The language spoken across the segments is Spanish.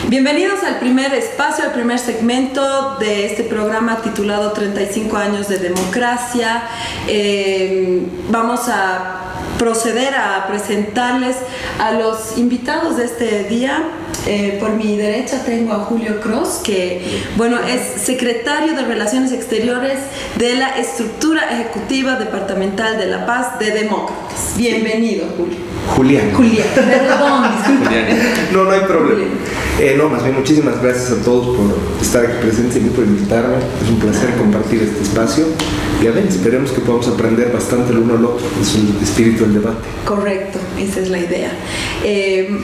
Bienvenidos al primer espacio, al primer segmento de este programa titulado 35 años de democracia. Vamos a proceder a presentarles a los invitados de este día. Por mi derecha tengo a Julio Cross, que es secretario de Relaciones Exteriores de la Estructura Ejecutiva Departamental de La Paz de Demócratas. Bienvenido, Julio. Julián, perdón, disculpa. No hay problema. Más bien muchísimas gracias a todos por estar aquí presentes y por invitarme. Es un placer compartir este espacio. Y a ver, esperemos que podamos aprender bastante el uno al otro. Es el espíritu del debate. Correcto, esa es la idea.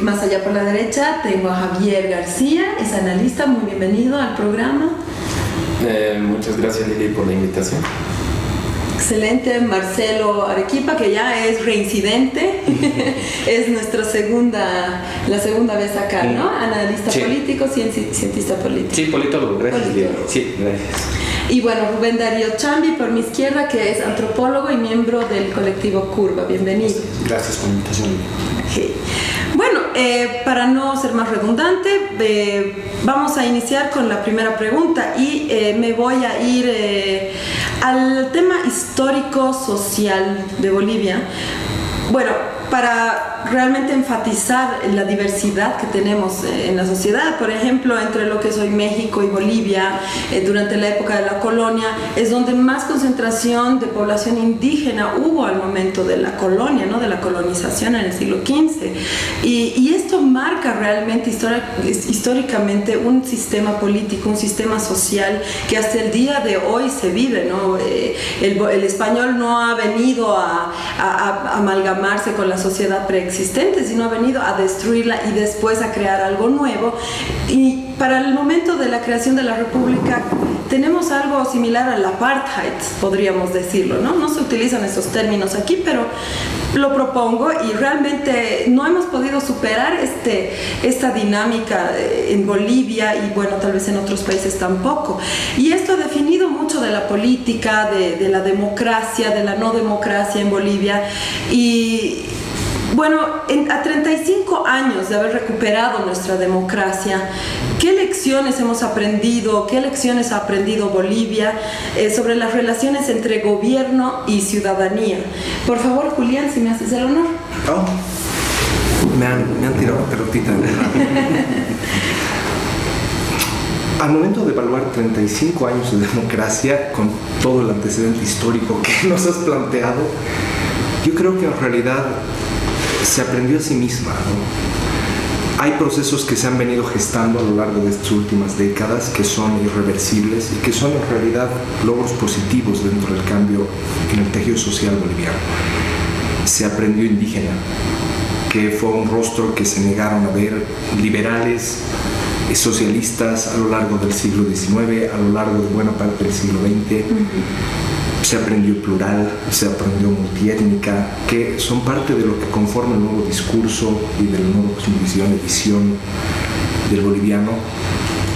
Más allá por la derecha tengo a Javier García, es analista. Muy bienvenido al programa. Muchas gracias, Lili, por la invitación. Excelente. Marcelo Arequipa, que ya es reincidente, es la segunda vez acá, ¿no? Analista político, cientista político. Sí, politólogo, gracias. Sí, gracias. Y Rubén Darío Chambi, por mi izquierda, que es antropólogo y miembro del colectivo Curva. Bienvenido. Gracias por la invitación. Okay. Para no ser más redundante, vamos a iniciar con la primera pregunta y me voy a ir al tema histórico-social de Bolivia. Para realmente enfatizar la diversidad que tenemos en la sociedad, por ejemplo, entre lo que es hoy México y Bolivia, durante la época de la colonia, es donde más concentración de población indígena hubo al momento de la colonia, ¿no? De la colonización en el siglo XV. Y esto marca realmente históricamente un sistema político, un sistema social que hasta el día de hoy se vive, ¿no? El español no ha venido a amalgamarse con la sociedad preexistente, sino ha venido a destruirla y después a crear algo nuevo. Y para el momento de la creación de la República tenemos algo similar al apartheid, podríamos decirlo, ¿no? No se utilizan esos términos aquí, pero lo propongo y realmente no hemos podido superar esta dinámica en Bolivia y tal vez en otros países tampoco. Y esto ha definido mucho de la política, de la democracia, de la no democracia en Bolivia. Y a 35 años de haber recuperado nuestra democracia, ¿qué lecciones hemos aprendido? ¿Qué lecciones ha aprendido Bolivia sobre las relaciones entre gobierno y ciudadanía? Por favor, Julián, si me haces el honor. Me han tirado la pelotita. Al momento de evaluar 35 años de democracia, con todo el antecedente histórico que nos has planteado, yo creo que en realidad se aprendió a sí misma, ¿no? Hay procesos que se han venido gestando a lo largo de estas últimas décadas que son irreversibles y que son en realidad logros positivos dentro del cambio en el tejido social boliviano. Se aprendió indígena, que fue un rostro que se negaron a ver liberales, socialistas a lo largo del siglo XIX, a lo largo de buena parte del siglo XX. Se aprendió plural, se aprendió multiétnica, que son parte de lo que conforma el nuevo discurso y de la nueva visión del boliviano.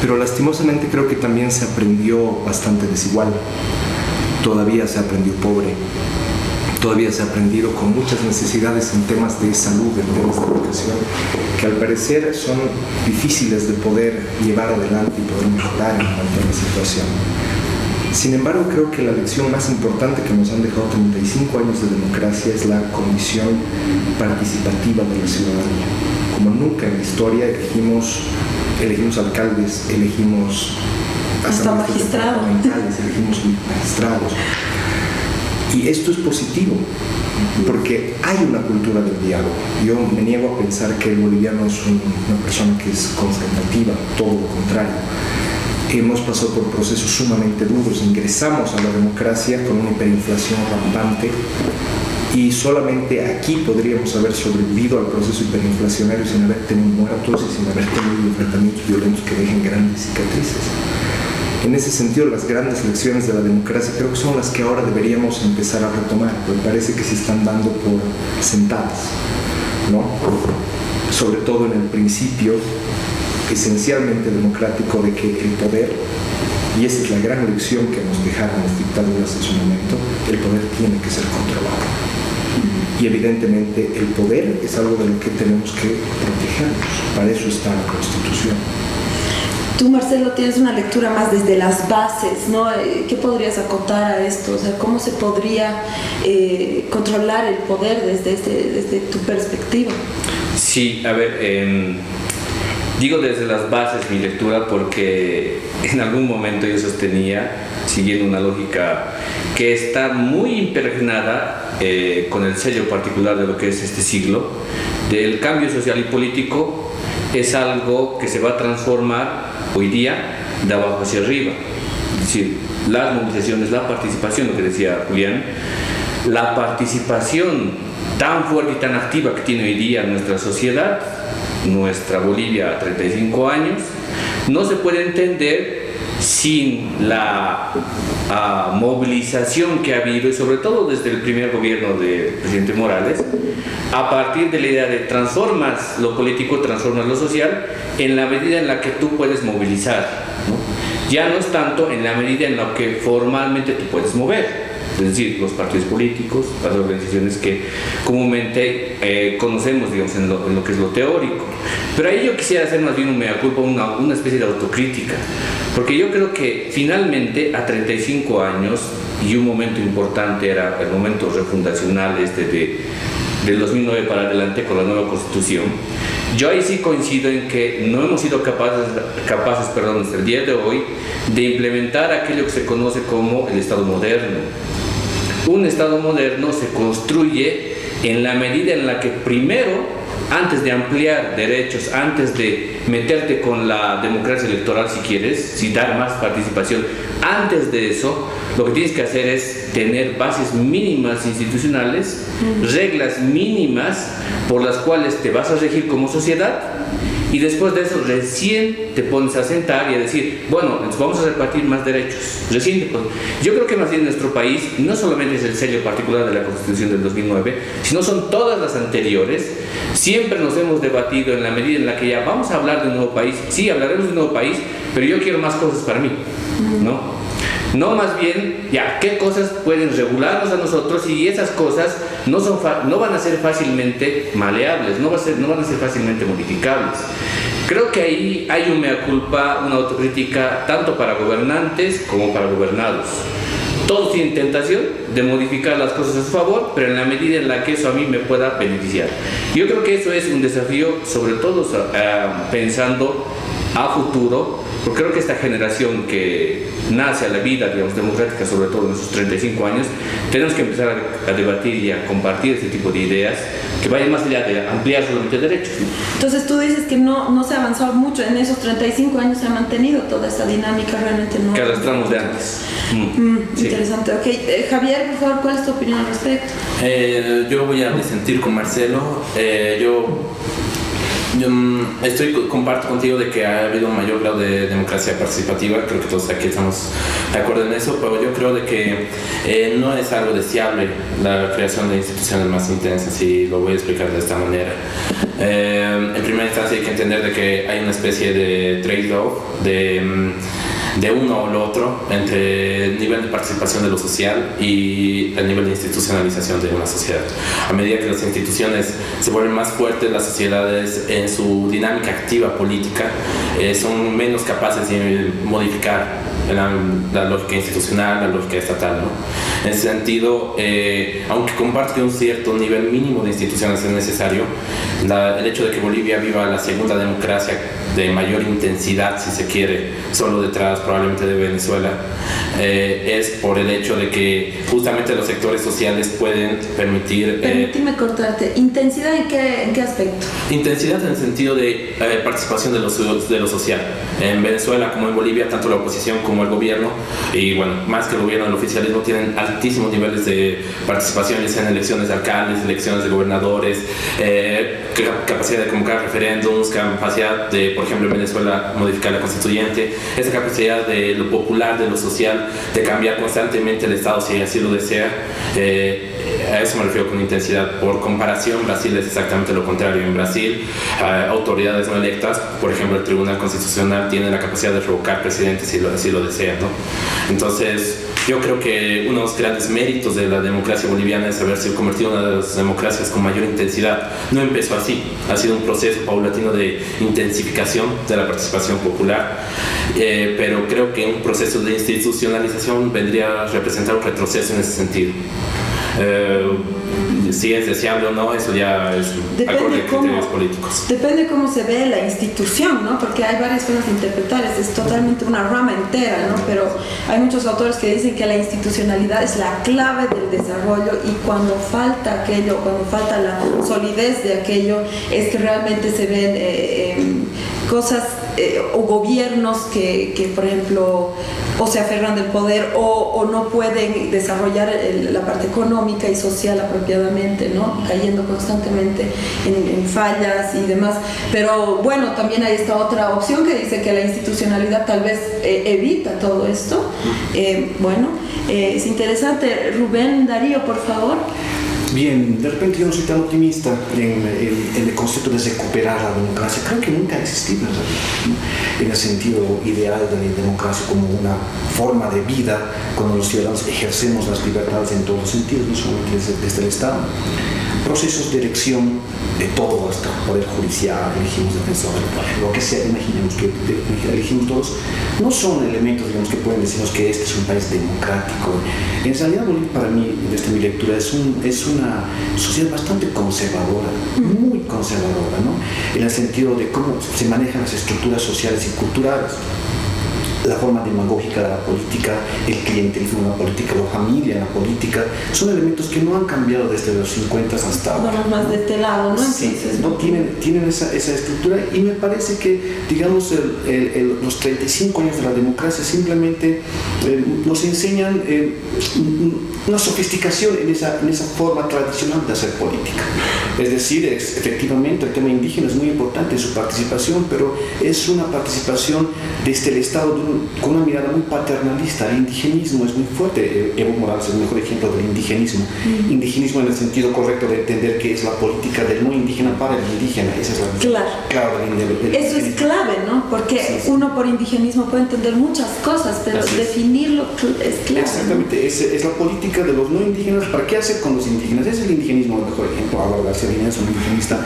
Pero lastimosamente creo que también se aprendió bastante desigual. Todavía se aprendió pobre. Todavía se ha aprendido con muchas necesidades en temas de salud, en temas de educación, que al parecer son difíciles de poder llevar adelante y poder mejorar en cuanto a la situación. Sin embargo, creo que la lección más importante que nos han dejado 35 años de democracia es la condición participativa de la ciudadanía. Como nunca en la historia elegimos alcaldes, elegimos hasta magistrados, elegimos magistrados. Y esto es positivo, porque hay una cultura del diálogo. Yo me niego a pensar que el boliviano es una persona que es confrontativa, todo lo contrario. Hemos pasado por procesos sumamente duros, ingresamos a la democracia con una hiperinflación rampante y solamente aquí podríamos haber sobrevivido al proceso hiperinflacionario sin haber tenido muertos y sin haber tenido enfrentamientos violentos que dejen grandes cicatrices. En ese sentido, las grandes lecciones de la democracia creo que son las que ahora deberíamos empezar a retomar, porque parece que se están dando por sentadas, ¿no? Sobre todo en el principio esencialmente democrático de que el poder, y esa es la gran lección que nos dejaron las dictaduras en su momento, el poder tiene que ser controlado. y evidentemente el poder es algo de lo que tenemos que protegernos. Para eso está la Constitución. Tú, Marcelo, tienes una lectura más desde las bases, ¿no? ¿Qué podrías acotar a esto? O sea, ¿cómo se podría controlar el poder desde tu perspectiva? Sí, a ver, digo desde las bases mi lectura porque en algún momento yo sostenía, siguiendo una lógica que está muy impregnada con el sello particular de lo que es este siglo, del cambio social y político, es algo que se va a transformar hoy día de abajo hacia arriba. Es decir, las movilizaciones, la participación, lo que decía Julián, la participación tan fuerte y tan activa que tiene hoy día nuestra sociedad, nuestra Bolivia a 35 años, no se puede entender sin la movilización que ha habido, y sobre todo desde el primer gobierno del presidente Morales, a partir de la idea de transformas lo político, transformas lo social, en la medida en la que tú puedes movilizar, ¿no? Ya no es tanto en la medida en la que formalmente tú puedes mover. Es decir, los partidos políticos, las organizaciones que comúnmente conocemos, digamos, en lo que es lo teórico. Pero ahí yo quisiera hacer más bien un mea culpa, una especie de autocrítica, porque yo creo que finalmente a 35 años, y un momento importante era el momento refundacional del 2009 para adelante con la nueva Constitución, yo ahí sí coincido en que no hemos sido capaces hasta el día de hoy de implementar aquello que se conoce como el Estado moderno. Un Estado moderno se construye en la medida en la que primero, antes de ampliar derechos, antes de meterte con la democracia electoral si quieres, si dar más participación, antes de eso, lo que tienes que hacer es tener bases mínimas institucionales, reglas mínimas por las cuales te vas a regir como sociedad, y después de eso recién te pones a sentar y a decir, bueno, entonces vamos a repartir más derechos. Yo creo que más bien en nuestro país no solamente es el sello particular de la Constitución del 2009, sino son todas las anteriores. Siempre nos hemos debatido en la medida en la que ya vamos a hablar de un nuevo país. Sí, hablaremos de un nuevo país, pero yo quiero más cosas para mí, ¿no? No, más bien, ya, ¿qué cosas pueden regularnos a nosotros? Y esas cosas no van a ser fácilmente maleables, no van a ser fácilmente modificables. Creo que ahí hay un mea culpa, una autocrítica, tanto para gobernantes como para gobernados. Todos tienen tentación de modificar las cosas a su favor, pero en la medida en la que eso a mí me pueda beneficiar. Yo creo que eso es un desafío, sobre todo pensando a futuro, porque creo que esta generación que nace a la vida, digamos, democrática, sobre todo en sus 35 años, tenemos que empezar a debatir y a compartir este tipo de ideas que vayan más allá de ampliar solamente derechos. Entonces tú dices que no se ha avanzado mucho, en esos 35 años se ha mantenido toda esta dinámica, realmente no. Que arrastramos de antes. Sí. Interesante, ok. Javier, por favor, ¿cuál es tu opinión al respecto? Yo voy a disentir con Marcelo. Yo comparto contigo de que ha habido un mayor grado de democracia participativa. Creo que todos aquí estamos de acuerdo en eso, pero yo creo de que no es algo deseable la creación de instituciones más intensas, y lo voy a explicar de esta manera. En primera instancia hay que entender de que hay una especie de trade-off de uno o lo otro entre el nivel de participación de lo social y el nivel de institucionalización de una sociedad. A medida que las instituciones se vuelven más fuertes, las sociedades en su dinámica activa política son menos capaces de modificar la lógica institucional, la lógica estatal, ¿no? En ese sentido, aunque comparto que un cierto nivel mínimo de instituciones es necesario, el hecho de que Bolivia viva la segunda democracia de mayor intensidad, si se quiere, solo detrás probablemente de Venezuela, es por el hecho de que justamente los sectores sociales pueden permitir... Permíteme cortarte. ¿Intensidad en qué aspecto? Intensidad en el sentido de participación de lo social. En Venezuela como en Bolivia, tanto la oposición como el gobierno, y bueno, más que el gobierno, el oficialismo, tienen altísimos niveles de participación, ya sean elecciones de alcaldes, elecciones de gobernadores, capacidad de convocar referéndums, capacidad de, por ejemplo, en Venezuela, modificar la constituyente, esa capacidad de lo popular, de lo social, de cambiar constantemente el Estado si así lo desea. A eso me refiero con intensidad. Por comparación, Brasil es exactamente lo contrario. En Brasil, autoridades no electas, por ejemplo el Tribunal Constitucional, tiene la capacidad de revocar presidentes si así lo desean, ¿no? Entonces yo creo que uno grandes méritos de la democracia boliviana es haberse convertido en una de las democracias con mayor intensidad. No empezó así, ha sido un proceso paulatino de intensificación de la participación popular, pero creo que un proceso de institucionalización vendría a representar un retroceso en ese sentido. Si es deseable o no, eso ya es acorde a criterios políticos. Depende cómo se ve la institución, ¿no? Porque hay varias formas de interpretar, es totalmente una rama entera, ¿no? Pero hay muchos autores que dicen que la institucionalidad es la clave del desarrollo, y cuando falta aquello, cuando falta la solidez de aquello, es que realmente se ven cosas o gobiernos que, por ejemplo, o se aferran del poder o no pueden desarrollar la parte económica y social apropiadamente, ¿no? Cayendo constantemente en fallas y demás. Pero bueno, también hay esta otra opción que dice que la institucionalidad tal vez evita todo esto. Es interesante. Rubén Darío, por favor. Bien, de repente yo no soy tan optimista en el concepto de recuperar la democracia. Creo que nunca ha existido en realidad, ¿no? En el sentido ideal de la democracia como una forma de vida, cuando los ciudadanos ejercemos las libertades en todos los sentidos, no solamente desde el Estado. Procesos de elección de todo, hasta el poder judicial, elegimos defensor del pueblo, lo que sea, imaginemos que elegimos todos, no son elementos, digamos, que pueden decirnos que este es un país democrático. En realidad Bolivia, para mí, desde mi lectura, es una sociedad bastante conservadora, muy conservadora, ¿no? En el sentido de cómo se manejan las estructuras sociales y culturales, la forma demagógica de la política, el clientelismo de la política, la familia en la política, son elementos que no han cambiado desde los 50 hasta ahora. Vamos más de este lado, ¿no? Sí, Entonces, no tienen esa estructura, y me parece que, digamos, los 35 años de la democracia simplemente nos enseñan una sofisticación en esa forma tradicional de hacer política. Es decir, efectivamente el tema indígena es muy importante en su participación, pero es una participación desde el Estado con una mirada muy paternalista. El indigenismo es muy fuerte. Evo Morales es el mejor ejemplo del indigenismo. Indigenismo en el sentido correcto de entender que es la política del no indígena para el indígena. Esa es la claro. Eso es clave, ¿no? Porque uno por indigenismo puede entender muchas cosas, pero definirlo es clave. Exactamente, es la política de los no indígenas. ¿Para qué hacer con los indígenas? Ese es el indigenismo, el mejor ejemplo. Álvaro García Linera es un indigenista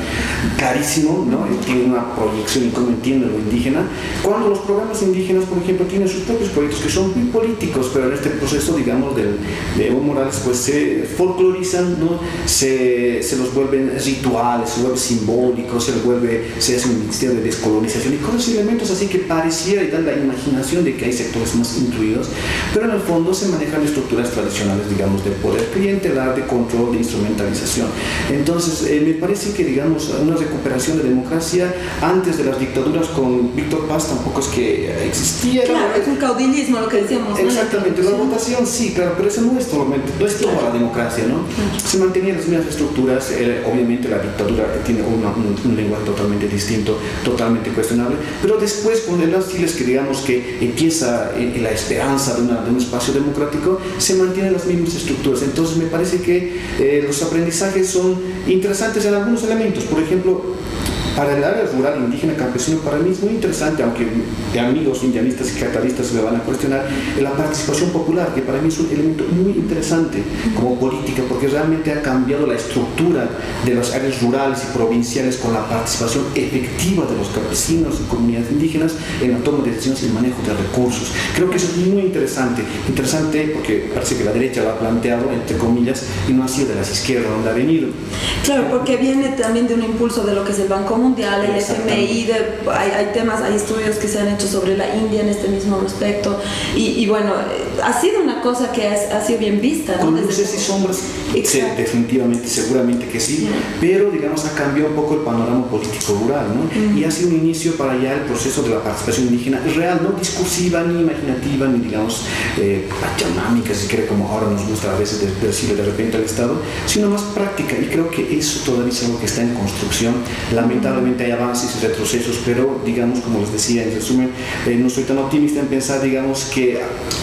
clarísimo, ¿no? Él tiene una proyección y cómo entiende lo indígena. Cuando los programas indígenas, por ejemplo, tienen sus propios proyectos que son muy políticos, pero en este proceso, digamos, de Evo Morales, pues se folclorizan, ¿no? Se los vuelven rituales, se vuelven simbólicos, se hace un ministerio de descolonización y cosas y elementos así que pareciera y dan la imaginación de que hay sectores más incluidos, pero en el fondo se manejan estructuras tradicionales, digamos, de poder clientelar, de control, de instrumentalización. Entonces, me parece que, digamos, una recuperación de democracia antes de las dictaduras con Víctor Paz tampoco es que existía. Claro, es un caudillismo lo que decíamos, ¿no? Exactamente, la votación sí, claro, pero eso no es toda la democracia, ¿no? Se mantenían las mismas estructuras. Obviamente la dictadura tiene un lenguaje totalmente distinto, totalmente cuestionable, pero después, con las filas que, digamos, que empieza la esperanza de un espacio democrático, se mantienen las mismas estructuras. Entonces me parece que los aprendizajes son interesantes en algunos elementos. Por ejemplo, para el área rural, indígena, campesino, para mí es muy interesante, aunque de amigos indianistas y catalanistas me van a cuestionar, la participación popular, que para mí es un elemento muy interesante como política, porque realmente ha cambiado la estructura de las áreas rurales y provinciales con la participación efectiva de los campesinos y comunidades indígenas en la toma de decisiones y el manejo de recursos. Creo que eso es muy interesante porque parece que la derecha lo ha planteado, entre comillas, y no ha sido de las izquierdas donde ha venido. Claro, porque viene también de un impulso de lo que es el Banco Mundial, el FMI, hay estudios que se han hecho sobre la India en este mismo respecto, y bueno, ha sido una cosa que ha sido bien vista, ¿no? Con luces y sombras, definitivamente, seguramente que sí, pero digamos ha cambiado un poco el panorama político rural, ¿no? Y ha sido un inicio para ya el proceso de la participación indígena real, no discursiva, ni imaginativa, ni digamos pachamámica, si quiere, como ahora nos gusta a veces decirle de repente al Estado, sino más práctica, y creo que eso todavía es algo que está en construcción. Lamentablemente lamentablemente hay avances y retrocesos, pero digamos, como les decía en resumen, no soy tan optimista en pensar, digamos, que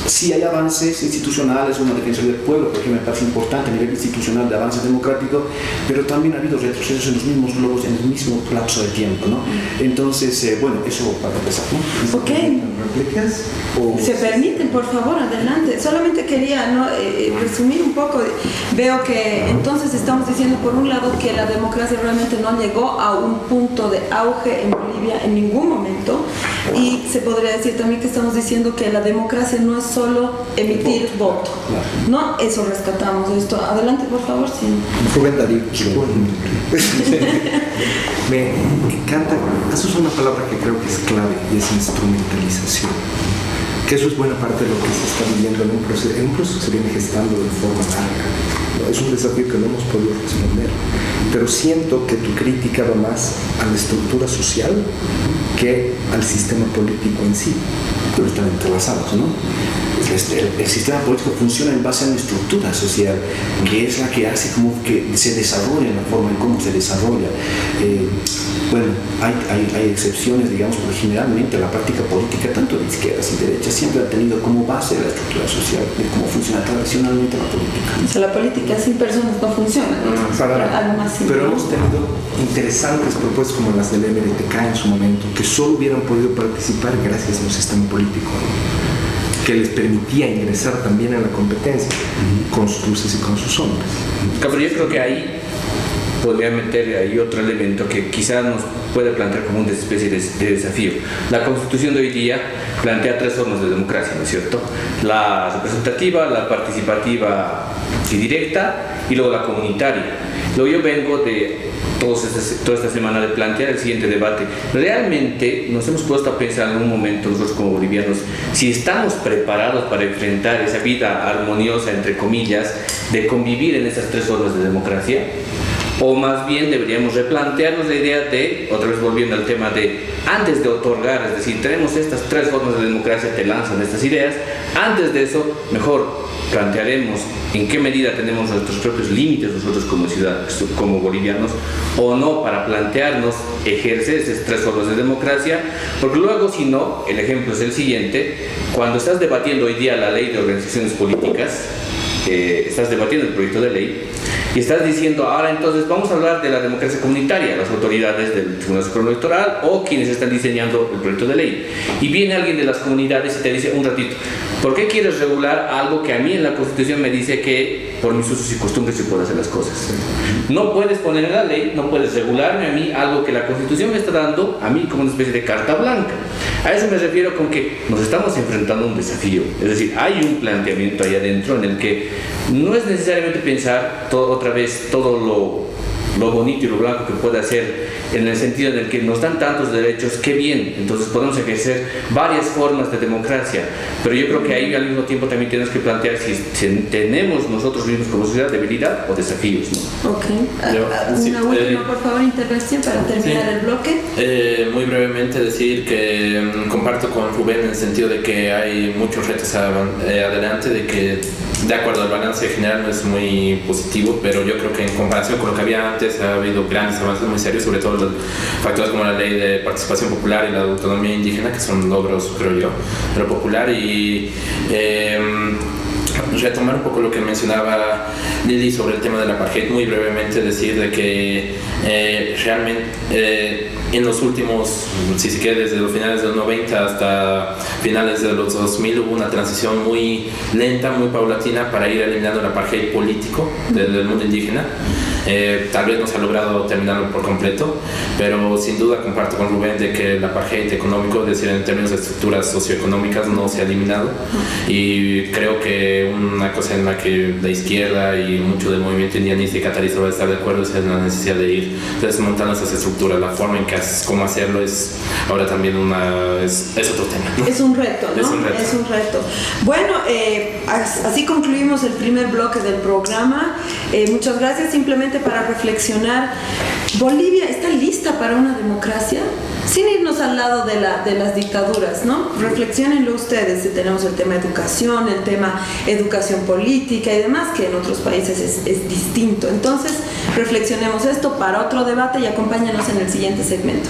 sí hay avances institucionales, una defensa del pueblo, porque me parece importante a nivel institucional de avance democrático, pero también ha habido retrocesos en los mismos globos, en el mismo lapso de tiempo, ¿no? Entonces, bueno, eso para empezar, ¿no? Ok. ¿Réplicas? Se permiten, por favor, adelante. Solamente quería, ¿no? Resumir un poco. Veo que entonces estamos diciendo, por un lado, que la democracia realmente no llegó a un punto de auge en Bolivia en ningún momento, y se podría decir también que estamos diciendo que la democracia no es solo emitir voto, ¿no? Eso rescatamos esto. Adelante, por favor. Sí. Rubén Darío. Me encanta, has usado una palabra que creo que es clave, y es instrumentalización. Que eso es buena parte de lo que se está viviendo en un proceso que se viene gestando de forma larga, ¿no? Es un desafío que no hemos podido responder, pero siento que tu crítica va más a la estructura social que al sistema político en sí. Pero están entrelazados, ¿no? El sistema político funciona en base a una estructura social que es la que hace como que se desarrolla, la forma en cómo se desarrolla. Bueno, hay excepciones, digamos, pero generalmente la práctica política, tanto de izquierdas y derechas, siempre ha tenido como base la estructura social, de cómo funciona tradicionalmente la política. O sea, la política sin personas no funciona, ¿no? Algo más simple. Pero hemos tenido interesantes propuestas como las del MRTK en su momento, que solo hubieran podido participar gracias a un sistema político, ¿no? Que les permitía ingresar también a la competencia, con sus luces y con sus sombras. Pero yo creo que ahí podría meter ahí otro elemento que quizás nos puede plantear como una especie de desafío. La Constitución de hoy día plantea 3 formas de democracia, ¿no es cierto? La representativa, la participativa y directa, y luego la comunitaria. Luego yo vengo de toda esta semana de plantear el siguiente debate. ¿Realmente nos hemos puesto a pensar en algún momento nosotros como bolivianos si estamos preparados para enfrentar esa vida armoniosa, entre comillas, de convivir en esas 3 formas de democracia? O más bien deberíamos replantearnos la idea de, otra vez volviendo al tema de, antes de otorgar, es decir, tenemos estas 3 formas de democracia, te lanzan estas ideas, antes de eso, mejor plantearemos en qué medida tenemos nuestros propios límites nosotros como ciudadanos, como bolivianos, o no, para plantearnos ejercer esas 3 formas de democracia, porque luego, si no, el ejemplo es el siguiente: cuando estás debatiendo hoy día la ley de organizaciones políticas, estás debatiendo el proyecto de ley, y estás diciendo, ahora entonces vamos a hablar de la democracia comunitaria, las autoridades del Tribunal Supremo Electoral o quienes están diseñando el proyecto de ley. Y viene alguien de las comunidades y te dice, un ratito, ¿por qué quieres regular algo que a mí en la Constitución me dice que por mis usos y costumbres se pueden hacer las cosas? No puedes poner en la ley, no puedes regularme a mí algo que la Constitución me está dando a mí como una especie de carta blanca. A eso me refiero con que nos estamos enfrentando a un desafío. Es decir, hay un planteamiento ahí adentro en el que no es necesariamente pensar otra vez todo lo bonito y lo blanco que puede hacer, en el sentido en el que nos dan tantos derechos, qué bien, entonces podemos ejercer varias formas de democracia, pero yo creo que ahí al mismo tiempo también tenemos que plantear si tenemos nosotros mismos como sociedad debilidad o desafíos, ¿no? Ok, una última por favor intervención para terminar el bloque. Muy brevemente decir que comparto con Rubén en el sentido de que hay muchos retos adelante, de que de acuerdo al balance general no es muy positivo, pero yo creo que en comparación con lo que había antes ha habido grandes avances muy serios, sobre todo los factores como la ley de participación popular y la autonomía indígena, que son logros, creo yo, de lo popular. Y retomar un poco lo que mencionaba Lili sobre el tema del apartheid, muy brevemente decir de que realmente en los últimos, si se quiere, desde los finales de los 90 hasta finales de los 2000 hubo una transición muy lenta, muy paulatina para ir eliminando el apartheid político del mundo indígena. Tal vez no se ha logrado terminarlo por completo, pero sin duda comparto con Rubén de que el apartheid económico, es decir, en términos de estructuras socioeconómicas, no se ha eliminado, y creo que una cosa en la que la izquierda y mucho del movimiento indianista y catarista va a estar de acuerdo es la necesidad de ir desmontando esas estructuras. La forma en que cómo hacerlo es ahora también es otro tema, ¿no? Es un reto, ¿no? Es un reto. Bueno, así concluimos el primer bloque del programa. Muchas gracias. Simplemente para reflexionar, ¿Bolivia está lista para una democracia? Sin irnos al lado de las dictaduras, ¿no? Reflexionenlo ustedes. Tenemos el tema educación, el tema educación política y demás, que en otros países es distinto. Entonces, reflexionemos esto para otro debate y acompáñenos en el siguiente segmento.